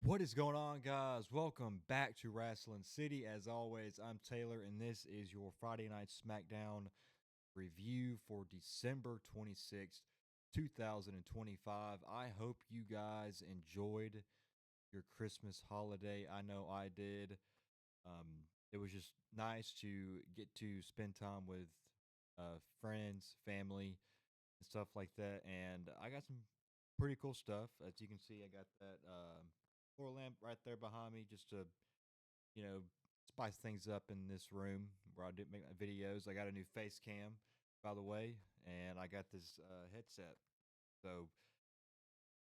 What is going on, guys? Welcome back to Wrestling City. As always, I'm Taylor, and this is your Friday Night SmackDown review for December 26th, 2025. I hope you guys enjoyed your Christmas holiday. I know I did. It was just nice to get to spend time with friends, family, and stuff like that. And I got some pretty cool stuff. As you can see, I got that floor lamp right there behind me just to, you know, spice things up in this room where I do make my videos. I got a new face cam, by the way, and I got this headset. So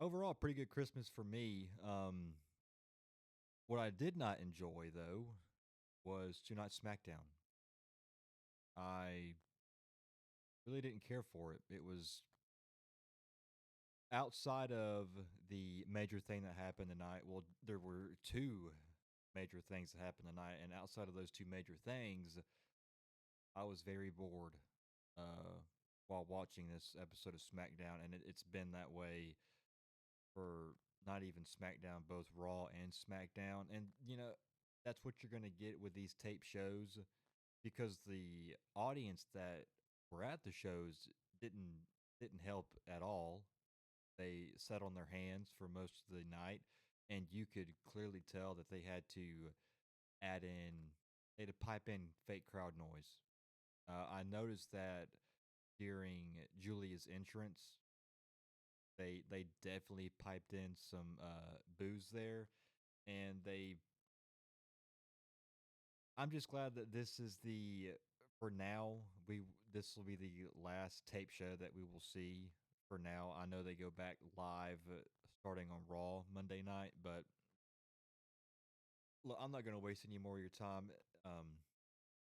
overall, pretty good Christmas for me. What I did not enjoy though was Tonight SmackDown. I really didn't care for it. It was outside of the major thing that happened tonight. Well, there were two major things that happened tonight, and outside of those two major things, I was very bored uh, while watching this episode of SmackDown, and it's been that way for not even SmackDown, both Raw and SmackDown. And that's what you're gonna get with these tape shows because the audience that were at the shows didn't help at all. They sat on their hands for most of the night, and you could clearly tell that they had to add in, they had to pipe in fake crowd noise. I noticed that during Julia's entrance, they definitely piped in some booze there, and they. I'm just glad that this is the for now we this will be the last tape show that we will see for now. I know they go back live starting on Raw Monday night, but look, I'm not going to waste any more of your time. Um,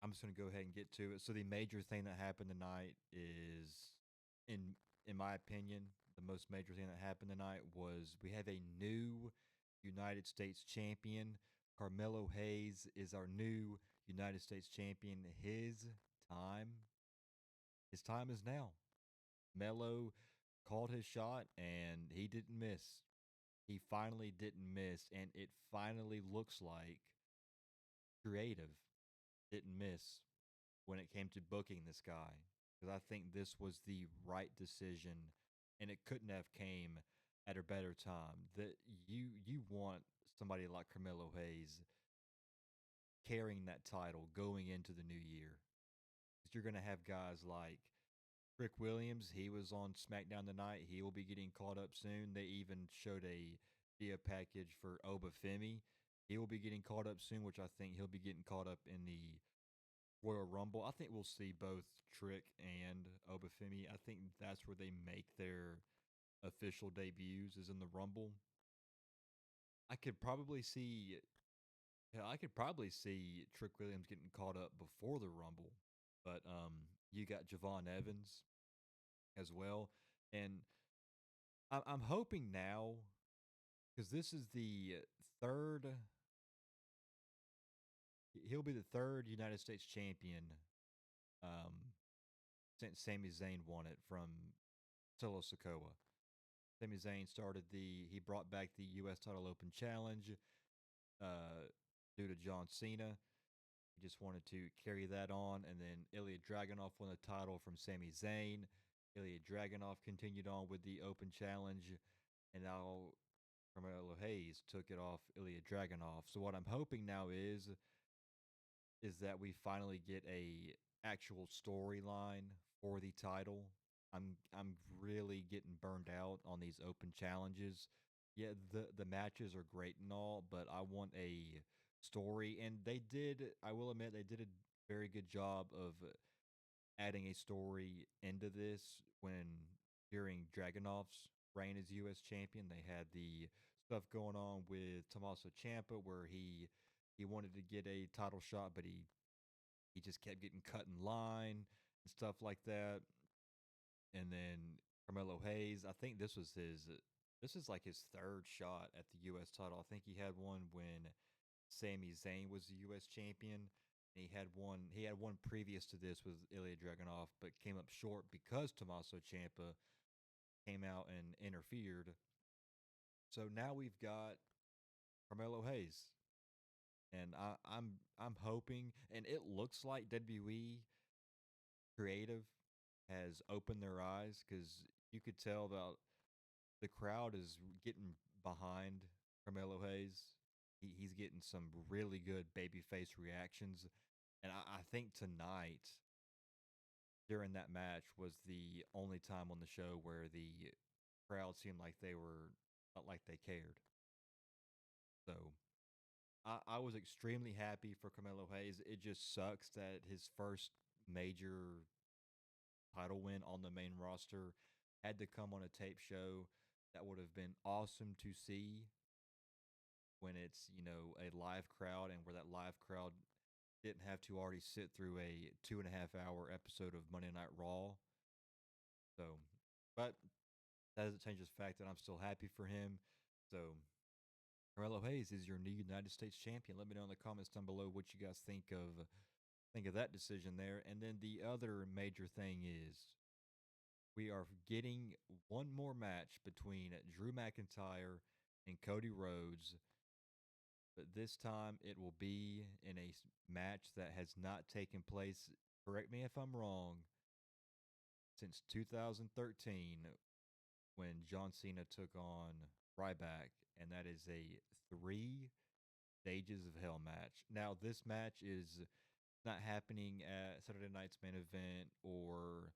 I'm just going to go ahead and get to it. So the major thing that happened tonight is, in my opinion, the most major thing that happened tonight was we have a new United States champion. Carmelo Hayes is our new United States champion. Time, his time is now. Melo called his shot and he didn't miss. He finally didn't miss, and it finally looks like creative didn't miss when it came to booking this guy because I think this was the right decision, and it couldn't have came at a better time. That you want somebody like Carmelo Hayes carrying that title going into the new year. 'Cause you're going to have guys like Rick Williams. He was on SmackDown tonight. He will be getting caught up soon. They even showed a video package for Obafemi. He will be getting caught up soon, which I think he'll be getting caught up in the Royal Rumble. I think we'll see both Trick and Obafemi. I think that's where they make their official debuts is in the Rumble. I could probably see I could probably see Trick Williams getting caught up before the Rumble. But you got Javon Evans as well. And I'm hoping now because this is the third he'll be the third United States champion um since Sami Zayn won it from Solo Sokoa. Sami Zayn he brought back the U.S. title open challenge uh, due to John Cena. He just wanted to carry that on, and then Ilya Dragunov won the title from Sami Zayn. Ilya Dragunov continued on with the open challenge, and now Carmelo Hayes took it off Ilya Dragunov. So what I'm hoping now is that we finally get a actual storyline for the title. I'm really getting burned out on these open challenges. Yeah, the matches are great and all, but I want a story, and I will admit they did a very good job of adding a story into this when during Dragonov's reign as US champion. They had the stuff going on with Tommaso Ciampa where he wanted to get a title shot, but he just kept getting cut in line and stuff like that. And then Carmelo Hayes, I think this is like his third shot at the US title. I think he had one when Sami Zayn was the US champion. And he had one previous to this with Ilya Dragunov, but came up short because Tommaso Ciampa came out and interfered. So now we've got Carmelo Hayes. And I'm hoping, and it looks like WWE creative has opened their eyes because you could tell about the crowd is getting behind Carmelo Hayes. He's getting some really good babyface reactions, and I think tonight during that match was the only time on the show where the crowd seemed like they were not like they cared. So I was extremely happy for Carmelo Hayes. It just sucks that his first major title win on the main roster had to come on a tape show. That would have been awesome to see when it's, a live crowd and where that live crowd didn't have to already sit through a 2.5 hour episode of Monday Night Raw. So, but that doesn't change the fact that I'm still happy for him. So, Carmelo Hayes is your new United States champion. Let me know in the comments down below what you guys think of that decision there. And then the other major thing is we are getting one more match between Drew McIntyre and Cody Rhodes, but this time it will be in a match that has not taken place, correct me if I'm wrong, since 2013 when John Cena took on Ryback, and that is a three stages of hell match. Now, this match is not happening at Saturday night's main event or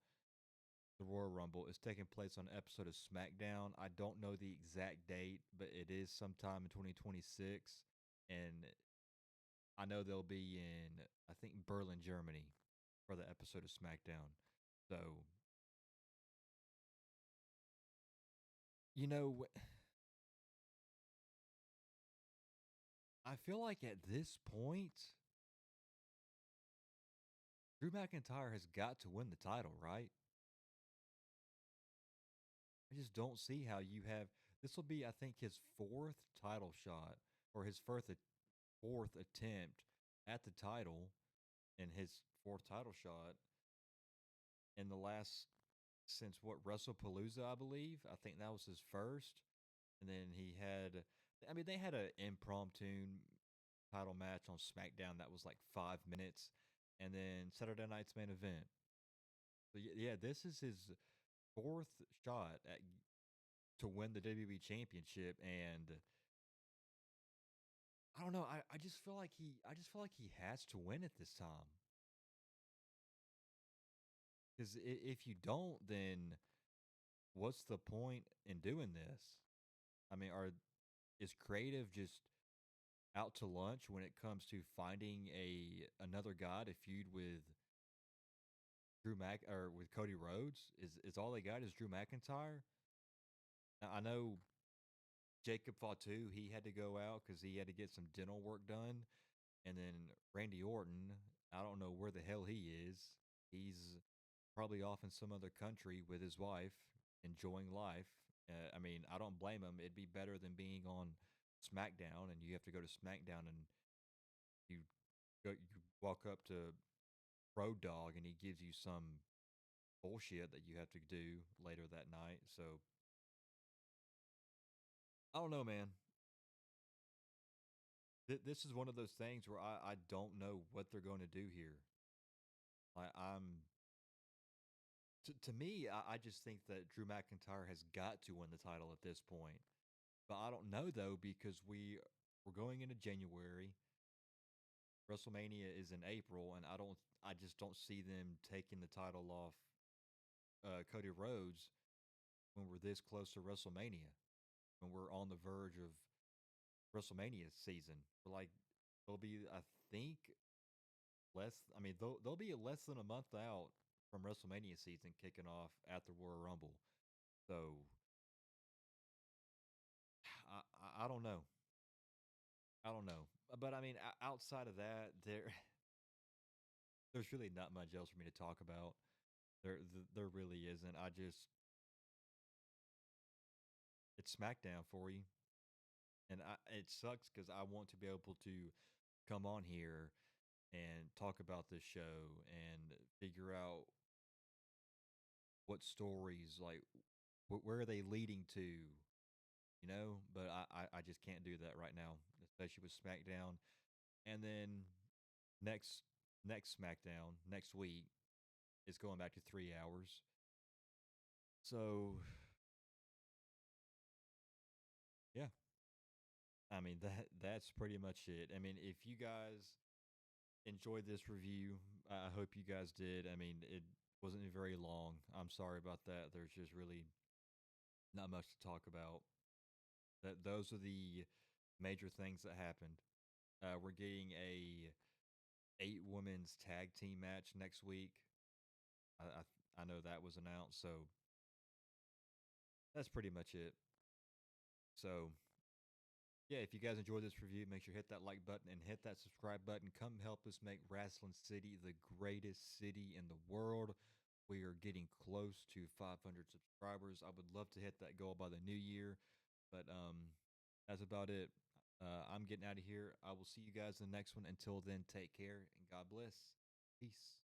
the Royal Rumble. It's taking place on an episode of SmackDown. I don't know the exact date, but it is sometime in 2026. And I know they'll be in, I think, Berlin, Germany for the episode of SmackDown. So, you know, I feel like at this point, Drew McIntyre has got to win the title, right? I just don't see how you have. This will be, I think, his fourth title shot or his fourth attempt at the title and his fourth title shot in the last since what WrestlePalooza, I believe. I think that was his first, and then he had. I mean, they had an impromptu title match on SmackDown that was like 5 minutes, and then Saturday night's main event. So yeah, this is his fourth shot to win the WWE Championship, and I don't know. I just feel like he has to win it this time. Because if you don't, then what's the point in doing this? I mean, is creative just out to lunch when it comes to finding another guy to feud with Drew Mac or with Cody Rhodes? Is all they got is Drew McIntyre? Now, I know Jacob Fatu, he had to go out because he had to get some dental work done, and then Randy Orton, I don't know where the hell he is. He's probably off in some other country with his wife, enjoying life. I mean, I don't blame him. It'd be better than being on SmackDown, and you have to go to SmackDown and you you walk up to Road Dogg and he gives you some bullshit that you have to do later that night. So I don't know, man. This is one of those things where I don't know what they're going to do here. I'm to me, I just think that Drew McIntyre has got to win the title at this point. But I don't know though because we're going into January. WrestleMania is in April, and I just don't see them taking the title off Cody Rhodes when we're this close to WrestleMania, when we're on the verge of WrestleMania season. But like they'll be, I think, less. I mean, they'll be less than a month out from WrestleMania season kicking off at the Royal Rumble. So I don't know. I don't know. But I mean, outside of that, there's really not much else for me to talk about. There really isn't. It's SmackDown for you, and it sucks because I want to be able to come on here and talk about this show and figure out what stories like where are they leading to, But I just can't do that right now. especially with SmackDown. And then next next SmackDown next week is going back to 3 hours. So yeah, I mean that's pretty much it. I mean, if you guys enjoyed this review, I hope you guys did. I mean, it wasn't very long. I'm sorry about that. There's just really not much to talk about. That those are the major things that happened. We're getting a 8 women's tag team match next week. I know that was announced, so that's pretty much it. So yeah, if you guys enjoyed this review, make sure to hit that like button and hit that subscribe button. Come help us make Wrestling City the greatest city in the world. We are getting close to 500 subscribers. I would love to hit that goal by the new year, but that's about it. I'm getting out of here. I will see you guys in the next one. Until then, take care and God bless. Peace.